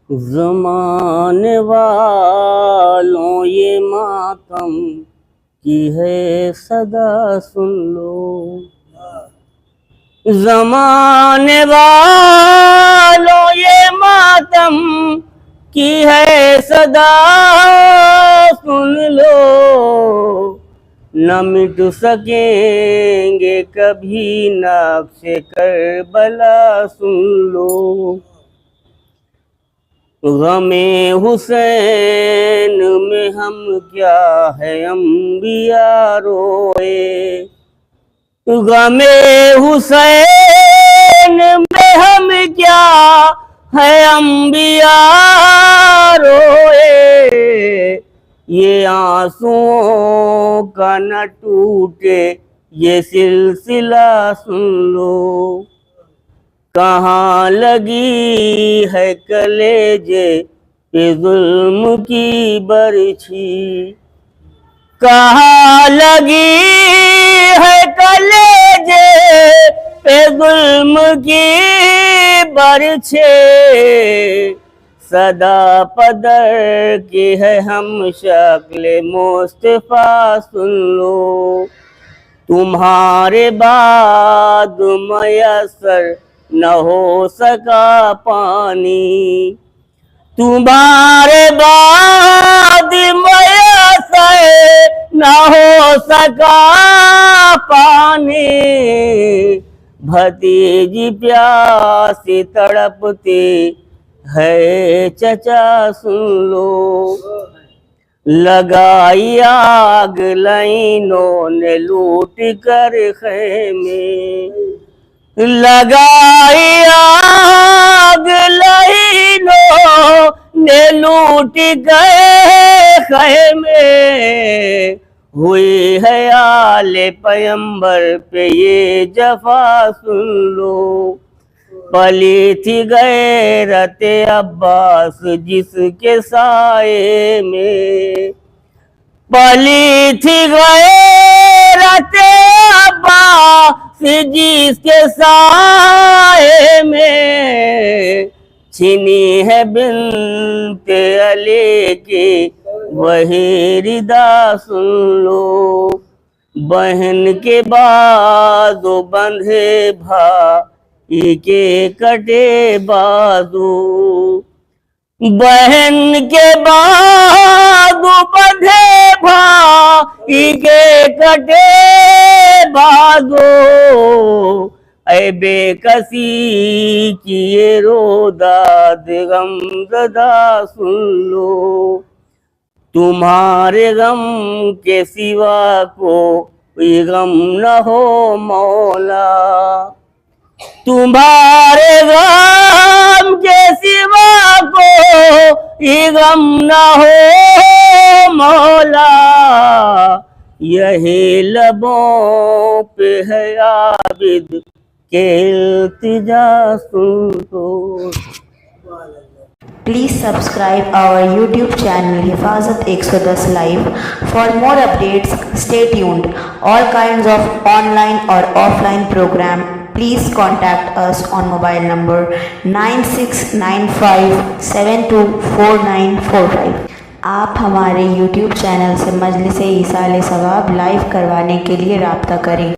ज़माने वालों ये मातम की है सदा सुन लो। ज़माने वालों ये मातम की है सदा सुन लो। न मिट सकेंगे कभी नक्शे करबला सुन लो। गमे हुसैन में हम क्या है अंबिया रोए। गमे हुसैन में हम क्या है अंबिया रोए। ये आंसुओं का न टूटे ये सिलसिला सुन लो। कहाँ लगी है कलेजे पे जुल्म की बरछी। कहाँ लगी है कलेजे पे जुल्म की बरछी। सदा पदर की है हम शक्ल मुस्तफा सुन लो। तुम्हारे बाद मयसर न हो सका पानी। तुम्हारे बाद मयसर न हो सका पानी। भतीजी प्यासी तड़पती है चचा सुन लो। लगाई आग लाइनों ने लूट कर खेमे। लगाई आग लाइनों ने लूट गए खेमे। हुई है आले पैगंबर पे ये जफा सुन लो। पली थी गैरत अब्बास जिसके साए में। पली थी गैरत अब्बास जिसके साए में। छिनी है बिन्ते अली की वही रिदा सुन लो। बहन के बाजू बंधे भाई के कटे बाजू। बहन के बाजू बंधे भाई के कटे बाजू। ऐ बेकसी की ये रोदाद गमज़दा सुन लो। तुम्हारे गम के सिवा कोई गम न हो मौला। तुम्हारे गम के सिवा कोई गम न हो मौला। यही लबों पे है आबिद के इल्तिजा सुन लो। Please subscribe our YouTube channel Hifazat 110 Live. For more updates, stay tuned. All kinds of online or offline program. Please contact us on mobile number 9695724945. आप हमारे YouTube चैनल से मजलिस ईसाल सवाब लाइव करवाने के लिए राब्ता करें।